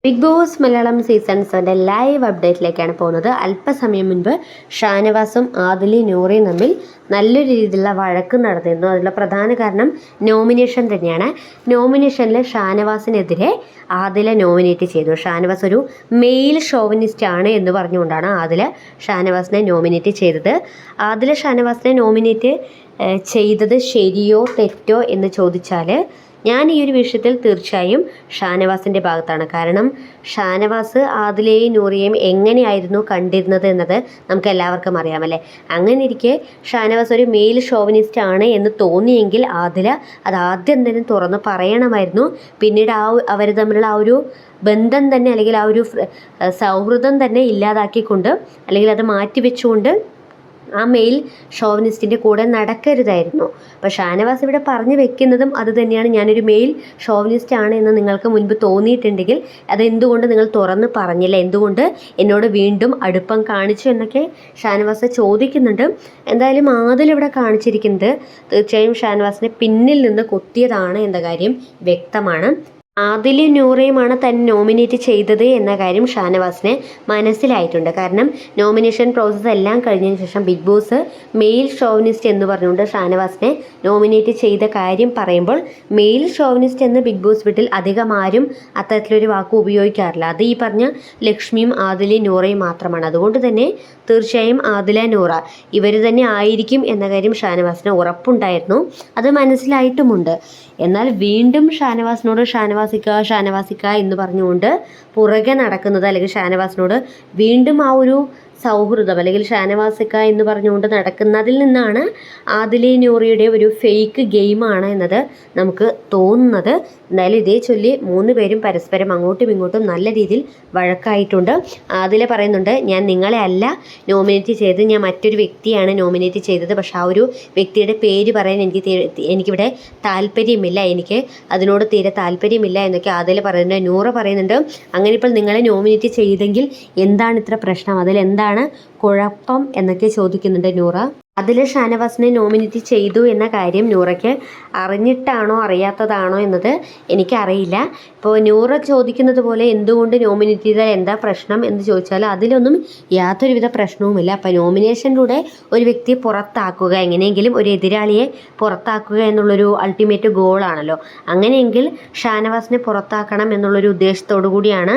Big boss Malayalam season 7 live അപ്ഡേറ്റിലേക്കാണ് പോകുന്നത്. അല്പസമയം മുൻപ് ഷാനവാസും ആദിലി നൂറയും തമ്മിൽ നല്ലൊരു രീതിയിലുള്ള വഴക്ക് നടന്നിരുന്നു. അതിലുള്ള പ്രധാന കാരണം നോമിനേഷൻ തന്നെയാണ്. നോമിനേഷനിൽ ഷാനവാസിനെതിരെ ആദില നോമിനേറ്റ് ചെയ്തു. ഷാനവാസ് ഒരു മെയിൽ ഷോവനിസ്റ്റ് ആണ് എന്ന് പറഞ്ഞുകൊണ്ടാണ് ആദില ഷാനവാസിനെ നോമിനേറ്റ് ചെയ്തത്. ആദില ഷാനവാസിനെ നോമിനേറ്റ് ചെയ്തത് ശരിയോ തെറ്റോ എന്ന് ചോദിച്ചാൽ ഞാൻ ഈ ഒരു വിഷയത്തിൽ തീർച്ചയായും ഷാനവാസിൻ്റെ ഭാഗത്താണ്. കാരണം ഷാനവാസ് ആദിലയെയും നൂറിയെയും എങ്ങനെയായിരുന്നു കണ്ടിരുന്നത് എന്നത് നമുക്ക് എല്ലാവർക്കും അറിയാമല്ലേ. അങ്ങനെ ഇരിക്കെ ഷാനവാസ് ഒരു മെയിൽ ഷോവനിസ്റ്റ് ആണ് എന്ന് തോന്നിയെങ്കിൽ ആദില അത് ആദ്യം തന്നെ തുറന്ന് പറയണമായിരുന്നു. പിന്നീട് അവർ തമ്മിലുള്ള ആ ഒരു ബന്ധം തന്നെ, അല്ലെങ്കിൽ ആ ഒരു സൗഹൃദം തന്നെ ഇല്ലാതാക്കിക്കൊണ്ട്, അല്ലെങ്കിൽ അത് മാറ്റിവെച്ചുകൊണ്ട് ആ മെയിൽ ഷോവനിസ്റ്റിൻ്റെ കൂടെ നടക്കരുതായിരുന്നു. അപ്പോൾ ഷാനവാസ് ഇവിടെ പറഞ്ഞു വെക്കുന്നതും അത് തന്നെയാണ്. ഞാനൊരു മെയിൽ ഷോവനിസ്റ്റ് ആണ് എന്ന് നിങ്ങൾക്ക് മുൻപ് തോന്നിയിട്ടുണ്ടെങ്കിൽ അതെന്തുകൊണ്ട് നിങ്ങൾ തുറന്ന് പറഞ്ഞില്ല, എന്തുകൊണ്ട് എന്നോട് വീണ്ടും അടുപ്പം കാണിച്ചു എന്നൊക്കെ ഷാനവാസ് ചോദിക്കുന്നുണ്ട്. എന്തായാലും ആദിൽ ഇവിടെ കാണിച്ചിരിക്കുന്നത് തീർച്ചയായും ഷാനവാസിനെ പിന്നിൽ നിന്ന് കൊത്തിയതാണ് എന്ന കാര്യം വ്യക്തമാണ്. ആദിലും നൂറയുമാണ് തന്നെ നോമിനേറ്റ് ചെയ്തത് എന്ന കാര്യം ഷാനവാസിന് മനസ്സിലായിട്ടുണ്ട്. കാരണം നോമിനേഷൻ പ്രോസസ്സ് എല്ലാം കഴിഞ്ഞതിന് ശേഷം ബിഗ് ബോസ് മെയിൽ ഷോവനിസ്റ്റ് എന്ന് പറഞ്ഞുകൊണ്ട് ഷാനവാസിനെ നോമിനേറ്റ് ചെയ്ത കാര്യം പറയുമ്പോൾ മെയിൽ ഷോവനിസ്റ്റ് എന്ന് ബിഗ് ബോസ് വീട്ടിൽ അധികം ആരും അത്തരത്തിലൊരു വാക്ക് ഉപയോഗിക്കാറില്ല. അത് ഈ പറഞ്ഞ ലക്ഷ്മിയും ആദിലയും നൂറയും മാത്രമാണ്. അതുകൊണ്ട് തന്നെ തീർച്ചയായും ആദില നൂറ ഇവർ തന്നെ ആയിരിക്കും എന്ന കാര്യം ഷാനവാസിന് ഉറപ്പുണ്ടായിരുന്നു. അത് മനസ്സിലായിട്ടുമുണ്ട്. എന്നാൽ വീണ്ടും ഷാനവാസിനോട് ഷാനവാസിക്ക എന്ന് പറഞ്ഞുകൊണ്ട് പുറകെ നടക്കുന്നത്, അല്ലെങ്കിൽ ഷാനവാസിനോട് വീണ്ടും ആ ഒരു സൗഹൃദം, അല്ലെങ്കിൽ ഷാനവാസിക്ക എന്ന് പറഞ്ഞുകൊണ്ട് നടക്കുന്നതിൽ നിന്നാണ് ആദിലി നൂറിയുടെ ഒരു ഫേക്ക് ഗെയിമാണ് എന്നത് നമുക്ക് തോന്നുന്നത്. എന്തായാലും ഇതേ ചൊല്ലി 3 പേരും പരസ്പരം അങ്ങോട്ടും ഇങ്ങോട്ടും നല്ല രീതിയിൽ വഴക്കായിട്ടുണ്ട്. ആദില പറയുന്നുണ്ട്, ഞാൻ നിങ്ങളെ അല്ല നോമിനേറ്റ് ചെയ്തത്, ഞാൻ മറ്റൊരു വ്യക്തിയാണ് നോമിനേറ്റ് ചെയ്തത്. പക്ഷെ ആ ഒരു വ്യക്തിയുടെ പേര് പറയാൻ എനിക്കിവിടെ താല്പര്യമില്ല, എനിക്ക് അതിനോട് തീരെ താല്പര്യമില്ല എന്നൊക്കെ ആദില പറയുന്നുണ്ട്. നൂറ പറയുന്നുണ്ട്, അങ്ങനെ ഇപ്പോൾ നിങ്ങളെ നോമിനേറ്റ് ചെയ്തെങ്കിൽ എന്താണ് ഇത്ര പ്രശ്നം, അതിലെന്താണ് കുഴപ്പം എന്നൊക്കെ ചോദിക്കുന്നുണ്ട് നൂറ. അതിൽ ഷാനവാസിനെ നോമിനേറ്റ് ചെയ്തു എന്ന കാര്യം നൂറയ്ക്ക് അറിഞ്ഞിട്ടാണോ അറിയാത്തതാണോ എന്നത് എനിക്കറിയില്ല. ഇപ്പോൾ നൂറ ചോദിക്കുന്നത് പോലെ എന്തുകൊണ്ട് നോമിനേറ്റ് ചെയ്താൽ എന്താ പ്രശ്നം എന്ന് ചോദിച്ചാൽ അതിലൊന്നും യാതൊരുവിധ പ്രശ്നവുമില്ല. അപ്പോൾ നോമിനേഷനിലൂടെ ഒരു വ്യക്തിയെ പുറത്താക്കുക, എങ്ങനെയെങ്കിലും ഒരു എതിരാളിയെ പുറത്താക്കുക എന്നുള്ളൊരു അൾട്ടിമേറ്റ് ഗോളാണല്ലോ. അങ്ങനെയെങ്കിൽ ഷാനവാസിനെ പുറത്താക്കണം എന്നുള്ളൊരു ഉദ്ദേശത്തോടു കൂടിയാണ്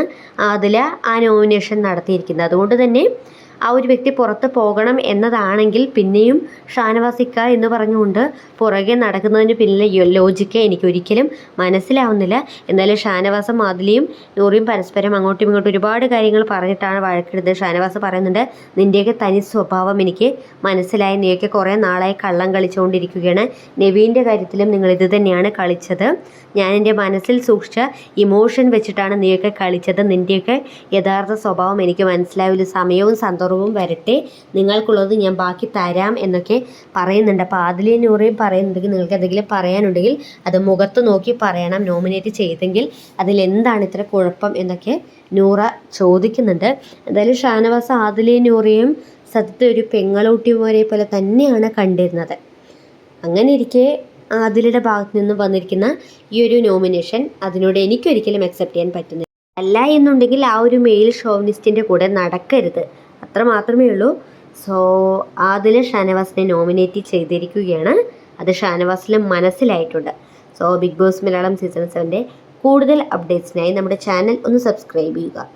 അതിൽ ആ നോമിനേഷൻ നടത്തിയിരിക്കുന്നത്. അതുകൊണ്ട് തന്നെ ആ ഒരു വ്യക്തി പുറത്ത് പോകണം എന്നതാണെങ്കിൽ പിന്നെയും ഷാനവാസിക്ക എന്ന് പറഞ്ഞുകൊണ്ട് പുറകെ നടക്കുന്നതിന് പിന്നിലെ ലോജിക്ക് എനിക്കൊരിക്കലും മനസ്സിലാവുന്നില്ല. എന്നാലും ഷാനവാസും ആദിലയും നൂറിയും പരസ്പരം അങ്ങോട്ടും ഇങ്ങോട്ടും ഒരുപാട് കാര്യങ്ങൾ പറഞ്ഞിട്ടാണ് വഴക്കെടുത്തത്. ഷാനവാസ് പറയുന്നുണ്ട്, നിൻ്റെയൊക്കെ തനി സ്വഭാവം എനിക്ക് മനസ്സിലായി, നീയൊക്കെ കുറേ നാളായി കള്ളം കളിച്ചുകൊണ്ടിരിക്കുകയാണ്. നെവീൻ്റെ കാര്യത്തിലും നിങ്ങൾ ഇത് തന്നെയാണ് കളിച്ചത്. ഞാൻ എൻ്റെ മനസ്സിൽ സൂക്ഷിച്ച ഇമോഷൻ വെച്ചിട്ടാണ് നീയൊക്കെ കളിച്ചത്. നിൻ്റെയൊക്കെ യഥാർത്ഥ സ്വഭാവം എനിക്ക് മനസ്സിലായി. ഒരു സമയവും സന്ദർഭവും വരട്ടെ, നിങ്ങൾക്കുള്ളത് ഞാൻ ബാക്കി തരാം എന്നൊക്കെ പറയുന്നുണ്ട്. അപ്പോൾ ആദിലയും നൂറയും പറയുന്നുണ്ടെങ്കിൽ നിങ്ങൾക്ക് എന്തെങ്കിലും പറയാനുണ്ടെങ്കിൽ അത് മുഖത്ത് നോക്കി പറയണം. നോമിനേറ്റ് ചെയ്തെങ്കിൽ അതിലെന്താണ് ഇത്ര കുഴപ്പം എന്നൊക്കെ നൂറ ചോദിക്കുന്നുണ്ട്. എന്തായാലും ഷാനവാസ് ആദിലയും നൂറയും സത്യത്തിൽ ഒരു പെങ്ങളൂട്ടിമാരെ പോലെ തന്നെയാണ് കണ്ടിരുന്നത്. അങ്ങനെ ഇരിക്കെ ആദിലയുടെ ഭാഗത്ത് നിന്ന് വന്നിരിക്കുന്ന ഈ ഒരു നോമിനേഷൻ അതിനോട് എനിക്കൊരിക്കലും അക്സെപ്റ്റ് ചെയ്യാൻ പറ്റുന്നില്ല. അല്ല എന്നുണ്ടെങ്കിൽ ആ ഒരു മെയിൽ ഷോവനിസ്റ്റിൻ്റെ കൂടെ നടക്കരുത്, അത്ര മാത്രമേ ഉള്ളൂ. സോ ആദില ഷാനവാസിനെ നോമിനേറ്റ് ചെയ്തിരിക്കുകയാണ്. അത് ഷാനവാസിലും മനസ്സിലായിട്ടുണ്ട്. So big boss Malayalam season 7 കൂടുതൽ അപ്ഡേറ്റ്സിനായി നമ്മുടെ ചാനൽ ഒന്ന് സബ്സ്ക്രൈബ് ചെയ്യുക.